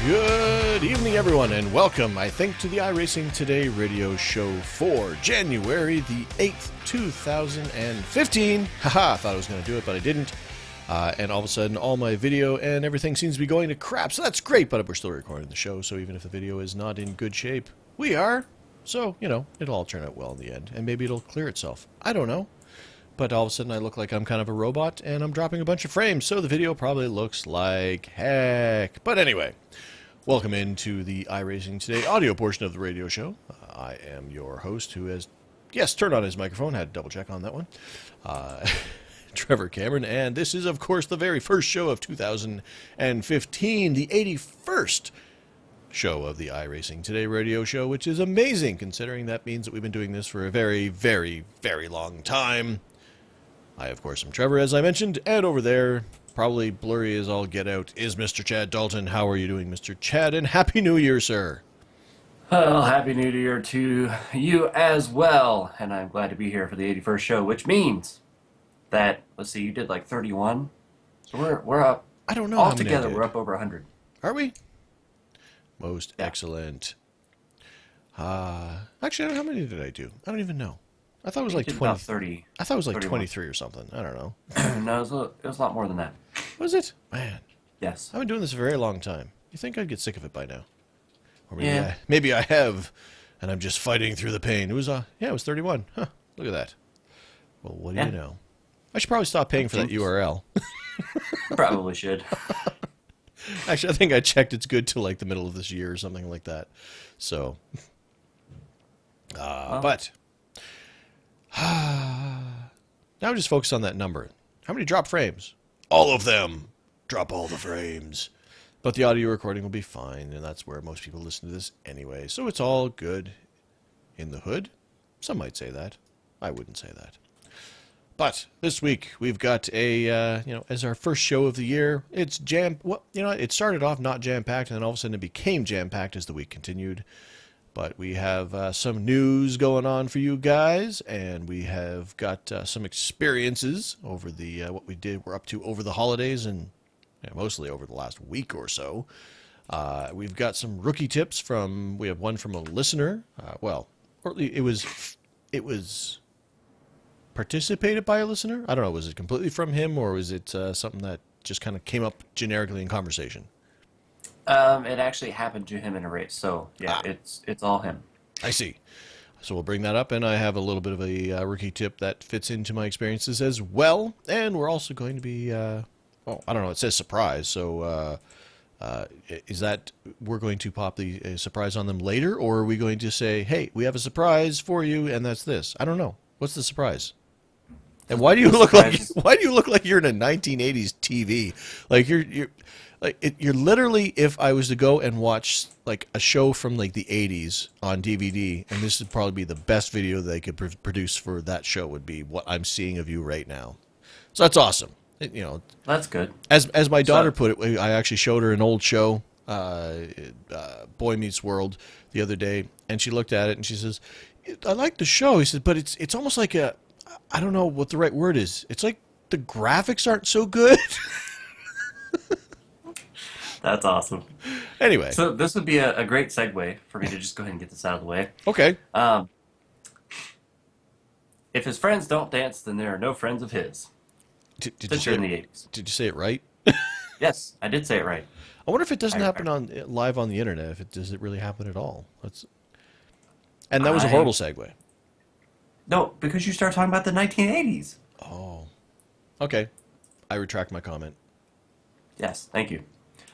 Good evening, everyone, and welcome, I think, to the iRacing Today radio show for January the 8th, 2015. Haha, I thought I was going to do it, but I didn't. And all of a sudden, all my video and everything seems to be going to crap, so that's great, but we're still recording the show, so even if the video is not in good shape, we are. So, you know, it'll all turn out well in the end, and maybe it'll clear itself. I don't know. But all of a sudden, I look like I'm kind of a robot, and I'm dropping a bunch of frames, so the video probably looks like heck. But anyway, welcome into the iRacing Today audio portion of the radio show. I am your host, who has, yes, turned on his microphone, had to double check on that one, Trevor Cameron, and this is, of course, the very first show of 2015, the 81st show of the iRacing Today radio show, which is amazing, considering that means that we've been doing this for a very, very, very long time. I, of course, am Trevor, as I mentioned, and over there, probably blurry as all get out, is Mr. Chad Dalton. How are you doing, Mr. Chad? And Happy New Year, sir. Well, Happy New Year to you as well. And I'm glad to be here for the 81st show, which means that, let's see, you did like 31. So we're up. I don't know. All together, we're up over 100. Are we? Most excellent. Actually, I don't know. How many did I do? I don't even know. I thought it was like 20. About 30. I thought it was like 31. 23 or something. I don't know. No, it was a lot more than that. Was it? Man. Yes. I've been doing this a very long time. You think I'd get sick of it by now? Or maybe Yeah. maybe I have, and I'm just fighting through the pain. It was it was 31. Huh. Look at that. Well, what do you know? I should probably stop paying for that URL. Probably should. Actually, I think I checked. It's good till like the middle of this year or something like that. So, but now just focus on that number. How many drop frames? All of them. Drop all the frames. But the audio recording will be fine, and that's where most people listen to this anyway. So it's all good in the hood. Some might say that. I wouldn't say that. But this week we've got a, as our first show of the year, it's it started off not jam-packed, and then all of a sudden it became jam-packed as the week continued. But we have some news going on for you guys, and we have got some experiences over the what we're up to over the holidays, and mostly over the last week or so. We've got some rookie tips we have one from a listener. It was participated by a listener. I don't know. Was it completely from him, or was it something that just kind of came up generically in conversation? It actually happened to him in a race, so yeah, it's all him. I see. So we'll bring that up, and I have a little bit of a rookie tip that fits into my experiences as well. And we're also going to be, I don't know. It says surprise, so is that we're going to pop the surprise on them later, or are we going to say, hey, we have a surprise for you, and that's this? I don't know. What's the surprise? And why do you look like you're in a 1980s TV? Like you're literally, if I was to go and watch like a show from like the 80s on DVD, and this would probably be the best video they could produce for that show, would be what I'm seeing of you right now. So that's awesome. That's good. As my daughter put it, I actually showed her an old show, Boy Meets World, the other day, and she looked at it and she says, I like the show. He said, but it's almost like I don't know what the right word is. It's like the graphics aren't so good. That's awesome. Anyway. So this would be a great segue for me to just go ahead and get this out of the way. Okay. If his friends don't dance, then there are no friends of his. Did you say in the 80s. Did you say it right? Yes, I did say it right. I wonder if it doesn't happen live on the internet. Does it really happen at all? And that was a horrible segue. No, because you start talking about the 1980s. Oh. Okay. I retract my comment. Yes, thank you.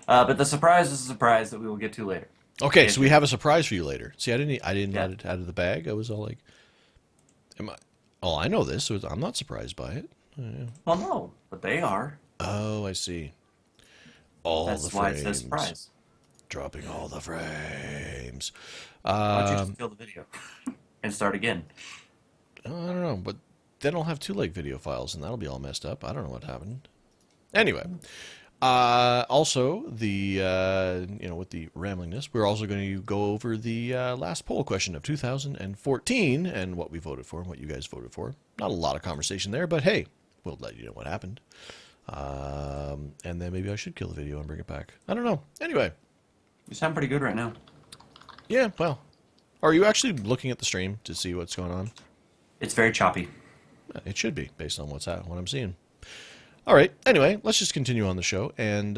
But the surprise is a surprise that we will get to later. Okay, so we have a surprise for you later. See, I didn't let it out of the bag. I was all like, I know this, so I'm not surprised by it. Well, no, but they are. Oh, I see. That's why it says surprise. dropping all the frames. Why don't you Um, just kill the video and start again? I don't know, but then I'll have two like video files, and that'll be all messed up. I don't know what happened. Anyway, also the with the ramblingness, we're also going to go over the last poll question of 2014 and what we voted for and what you guys voted for. Not a lot of conversation there, but hey, we'll let you know what happened. And then maybe I should kill the video and bring it back. I don't know. Anyway, You sound pretty good right now. yeah. Well, are you actually looking at the stream to see what's going on? It's very choppy. It should be based on what I'm seeing. All right. Anyway, let's just continue on the show, and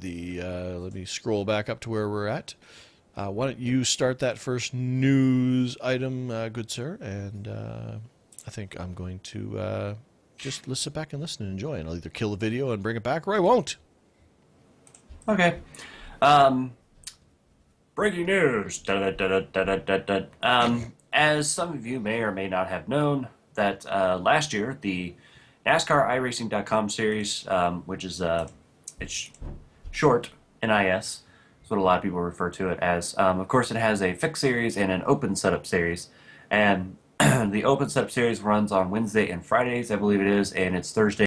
let me scroll back up to where we're at. Why don't you start that first news item, good sir? And I think I'm going to just sit back and listen and enjoy, and I'll either kill the video and bring it back, or I won't. Okay. Breaking news. As some of you may or may not have known, that last year the NASCAR iRacing.com series, which is it's short NIS, is what a lot of people refer to it as. Of course, it has a fixed series and an open setup series, and the open setup series runs on Wednesday and Fridays, I believe it is, and it's Thursday